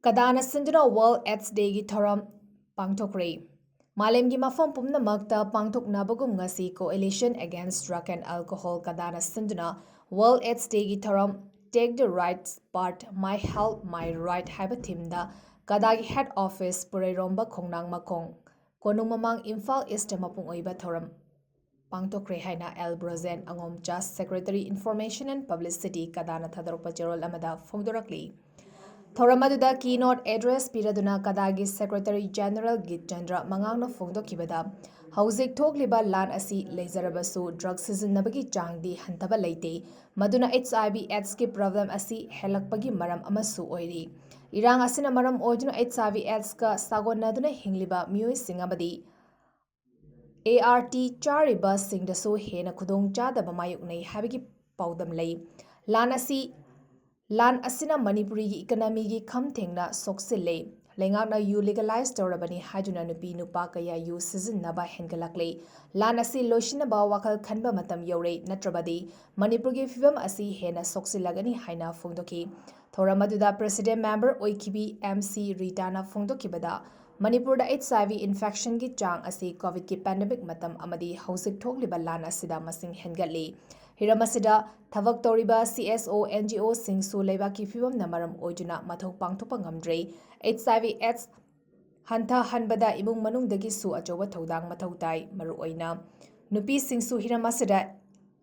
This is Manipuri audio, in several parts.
ꯀꯗꯥꯅ ꯁꯤꯟꯗꯨꯅ ꯋꯥꯔꯜꯗ ꯑꯦꯗꯁ ꯗꯦꯒꯤ ꯊꯧꯔꯝ ꯄꯥꯡꯊꯣꯛꯈ꯭ꯔꯦ꯫ ꯃꯥꯂꯦꯝꯒꯤ ꯃꯐꯝ ꯄꯨꯝꯅꯃꯛꯇ ꯄꯥꯡꯊꯣꯛꯅꯕꯒꯨꯝ ꯉꯁꯤ coalition against drug and alcohol ꯀꯗꯥꯅ ꯁꯤꯟꯗꯨꯅ ꯋꯥꯔꯜꯗ ꯑꯦꯗꯁ ꯗꯦꯒꯤ ꯊꯧꯔꯝ take the right path my health my right ꯍꯥꯏꯕ ꯊꯤꯝꯗ ꯀꯗꯥꯒꯤ ꯍꯦꯗ ꯑꯣꯐꯤꯁ ꯄꯨꯔꯩꯔꯣꯝꯕ ꯈꯣꯡꯅꯥꯡ ꯃꯈꯣꯡ ꯀꯣꯅꯨꯡ ꯃꯃꯥꯡ ꯏꯝꯐꯥꯜ ꯏꯁꯇ ꯃꯄꯨꯡ ꯑꯣꯏꯕ ꯊꯧꯔꯝ ꯄꯥꯡꯊꯣꯛꯈ꯭ꯔꯦ ꯍꯥꯏꯅ 𝗪𝗡𝗡 ꯁꯦꯀ꯭ꯔꯦꯇꯔꯤ ꯏꯟꯐꯣꯔꯃꯦꯁꯟ ꯑꯦꯟ ꯄꯕ꯭ꯂꯤꯁꯤꯇꯤ ꯀꯗꯥꯅ ꯊꯥꯗꯣꯔꯛꯄ ꯆꯦꯔꯣꯜ ꯑꯃꯗ ꯐꯣꯡꯗꯣꯔꯛꯂꯤ꯫ ꯊꯧꯔꯝ ꯑꯗꯨꯗ ꯀീꯅꯣꯠ ꯑꯦꯗ꯭ꯔꯦꯁ ꯄꯤꯔꯗꯨꯅ ꯀꯗꯥꯒꯤ ꯁꯦꯀ꯭ꯔꯦꯇꯔꯤ ꯖꯦꯅꯔꯦꯜ ꯒꯤꯠꯆꯟꯗ꯭ꯔ ꯃꯉꯥꯡꯅ ꯐꯣꯡꯗꯣꯛꯈꯤꯕꯗ ꯍꯧꯖꯤꯛ ꯊꯣꯛꯂꯤꯕ ꯂꯥꯟ ꯑꯁꯤ ꯂꯩꯖꯔꯕꯁꯨ ꯗ꯭ꯔꯒ ꯁꯤꯖꯤꯟꯅꯕꯒꯤ ꯆꯥꯡꯗꯤ ꯍꯟꯊꯕ ꯂꯩꯇꯦ, ꯃꯗꯨꯅ HIV/AIDS ꯒꯤ ꯄ꯭ꯔꯣꯕ꯭ꯂꯦꯝ ꯑꯁꯤ ꯍꯦꯜꯂꯛꯄꯒꯤ ꯃꯔꯝ ꯑꯃꯁꯨ ꯑꯣꯏꯔꯤ꯫ ꯏꯔꯥꯡ ꯑꯁꯤꯅ ꯃꯔꯝ ꯑꯣꯏꯗꯨꯅ HIV/AIDS ꯒ ꯁꯥꯒꯣꯟꯅꯗꯨꯅ ꯍꯤꯡꯂꯤꯕ ꯃꯤꯑꯣꯏꯁꯤꯡ ꯑꯃꯗꯤ ART ꯆꯥꯔꯤꯕꯁꯤꯡꯗꯁꯨ ꯍꯦꯟꯅ ꯈꯨꯗꯣꯡꯆꯥꯗꯕ ꯃꯥꯌꯣꯛꯅꯩ ꯍꯥꯏꯕꯒꯤ ꯄꯥꯎꯗꯝ ꯂꯩ꯫ ꯂꯥꯟ ꯑꯁꯤꯅ ꯃꯅꯤꯄꯨꯔꯤꯒꯤ ꯏꯀꯣꯅꯣꯃꯤꯒꯤ ꯈꯝ ꯊꯦꯡꯅ ꯁꯣꯛꯆꯤꯜꯂꯦ꯫ ꯂꯩꯉꯥꯛꯅ ꯌꯨ ꯂꯤꯒꯦꯂꯥꯏꯖ ꯇꯧꯔꯕꯅꯤ ꯍꯥꯏꯗꯨꯅ ꯅꯨꯄꯤ ꯅꯨꯄꯥ ꯀꯌꯥ ꯌꯨ ꯁꯤꯖꯤꯟꯅꯕ ꯍꯦꯟꯒꯠꯂꯛꯂꯦ꯫ ꯂꯥꯟ ꯑꯁꯤ ꯂꯣꯏꯁꯤꯟꯅꯕ ꯋꯥꯈꯜ ꯈꯟꯕ ꯃꯇꯝ ꯌꯧꯔꯦ, ꯅꯠꯇ꯭ꯔꯕꯗꯤ ꯃꯅꯤꯄꯨꯔꯒꯤ ꯐꯤꯚꯝ ꯑꯁꯤ ꯍꯦꯟꯅ ꯁꯣꯛꯆꯤꯜꯂꯒꯅꯤ ꯍꯥꯏꯅ ꯐꯣꯡꯗꯣꯛꯈꯤ꯫ ꯊꯧꯔꯝ ꯑꯗꯨꯗ ꯄ꯭ꯔꯦꯁꯤꯗꯦꯟꯠ ꯃꯦꯝꯕꯔ ꯑꯣꯏꯈꯤꯕꯤ MC ꯔꯤꯇꯥꯅ ꯐꯣꯡꯗꯣꯛꯈꯤꯕꯗ ꯃꯅꯤꯄꯨꯔꯗ HIV ꯏꯟꯐꯦꯛꯁꯟꯒꯤ ꯆꯥꯡ ꯑꯁꯤ ꯀꯣꯚꯤꯗꯀꯤ ꯄꯦꯟꯗꯦꯃꯤꯛ ꯃꯇꯝ ꯑꯃꯗꯤ ꯍꯧꯖꯤꯛ ꯊꯣꯛꯂꯤꯕ ꯂꯥꯟ ꯑꯁꯤꯗ ꯃꯁꯤꯡ ꯍꯦꯟꯒꯠꯂꯤ꯫ ꯍꯤꯔꯝ ꯑꯁꯤꯗ ꯊꯕꯛ ꯇꯧꯔꯤꯕ CSO NGOꯁꯤꯡꯁꯨ ꯂꯩꯕꯥꯛꯀꯤ ꯐꯤꯚꯝꯅ ꯃꯔꯝ ꯑꯣꯏꯗꯨꯅ ꯃꯊꯧ ꯄꯥꯡꯊꯣꯛꯄ ꯉꯝꯗ꯭ꯔꯦ꯫ HIV/AIDS ꯍꯟꯊꯍꯟꯕꯗ ꯏꯃꯨꯡ ꯃꯅꯨꯡꯗꯒꯤꯁꯨ ꯑꯆꯧꯕ ꯊꯧꯗꯥꯡ ꯃꯊꯧ ꯇꯥꯏ, ꯃꯔꯨꯑꯣꯏꯅ ꯅꯨꯄꯤꯁꯤꯡꯁꯨ ꯍꯤꯔꯝ ꯑꯁꯤꯗ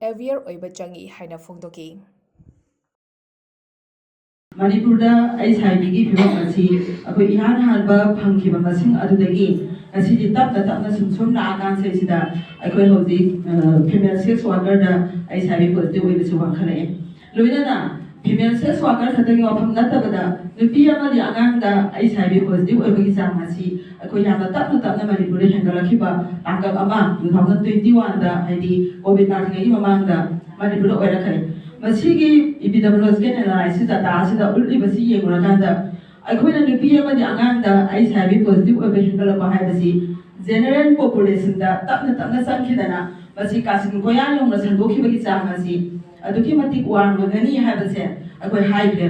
ꯑꯦꯋꯦꯌꯔ ꯑꯣꯏꯕ ꯆꯪꯏ ꯍꯥꯏꯅ ꯐꯣꯡꯗꯣꯛꯈꯤ꯫ ꯃꯅꯤꯄꯨꯔꯗ HIV ꯒꯤ ꯐꯤꯚꯝ ꯑꯁꯤ ꯑꯩꯈꯣꯏ ꯏꯍꯥꯟ ꯍꯥꯟꯕ ꯐꯪꯈꯤꯕ ꯃꯁꯤꯡ ꯑꯗꯨꯗꯒꯤ ꯉꯁꯤꯗꯤ ꯇꯞꯅ ꯁꯨꯝ ꯂꯥꯛꯑꯀꯥꯟꯁꯤꯗ ꯑꯩꯈꯣꯏ ꯍꯧꯖꯤꯛ ꯐꯤꯃꯦꯜ ꯁꯦꯛꯁ ꯋꯥꯔꯀꯔꯗ HIV ꯄꯣꯖꯤꯇꯤꯚ ꯑꯣꯏꯕꯁꯤ ꯋꯥꯡꯈꯠꯂꯛꯑꯦ꯫ ꯂꯣꯏꯅꯅ ꯐꯤꯃꯦꯜ ꯁꯦꯛꯁ ꯋꯥꯔꯀꯔ ꯈꯛꯇꯒꯤ ꯋꯥꯐꯝ ꯅꯠꯇꯕꯗ ꯅꯨꯄꯤ ꯑꯃꯗꯤ ꯑꯉꯥꯡꯗ HIV ꯄꯣꯖꯤꯇꯤꯚ ꯑꯣꯏꯕꯒꯤ ꯆꯥꯡ ꯑꯁꯤ ꯑꯩꯈꯣꯏ ꯌꯥꯝꯅ ꯇꯞꯅ ꯃꯅꯤꯄꯨꯔꯗ ꯍꯦꯟꯒꯠꯂꯛꯈꯤꯕ ꯇꯥꯡꯀꯛ ꯑꯃ 2021ꯗ ꯍꯥꯏꯗꯤ ꯀꯣꯚꯤꯗ ꯂꯥꯛꯇ꯭ꯔꯤꯉꯩꯒꯤ ꯃꯃꯥꯡꯗ ꯃꯅꯤꯄꯨꯔꯗ ꯑꯣꯏꯔꯛꯈ꯭ꯔꯦ꯫ ꯃꯁꯤꯒꯤ ꯏꯄꯤꯗꯦꯃꯤꯌꯣꯂꯣꯖꯤꯀꯦꯜ ꯑꯦꯅꯥꯂꯥꯏꯁꯤꯁ ꯗꯥꯇꯥ ꯑꯁꯤꯗ ꯎꯠꯂꯤꯕꯁꯤ ꯌꯦꯡꯂꯨꯔꯀꯥꯟꯗ ꯑꯩꯈꯣꯏꯅ ꯅꯨꯄꯤ ꯑꯃꯗꯤ ꯑꯉꯥꯡꯗ HIV ꯄꯣꯖꯤꯇꯤꯚ ꯑꯣꯏꯕ ꯍꯦꯟꯒꯠꯂꯛꯄ ꯍꯥꯏꯕꯁꯤ ꯖꯦꯅꯔꯦꯜ ꯄꯣꯄꯨꯂꯦꯁꯟꯗ ꯇꯞꯅ ꯆꯪꯈꯤꯗꯅ ꯃꯁꯤ ꯀꯥꯆꯤꯟ ꯀꯣꯏꯌꯥ ꯌꯧꯅ ꯁꯟꯗꯣꯛꯈꯤꯕꯒꯤ ꯆꯥꯡ ꯑꯁꯤ ꯑꯗꯨꯛꯀꯤ ꯃꯇꯤꯛ ꯋꯥꯡꯉꯒꯅꯤ ꯍꯥꯏꯕꯁꯦ ꯑꯩꯈꯣꯏ ꯍꯥꯏꯈ꯭ꯔꯦ꯫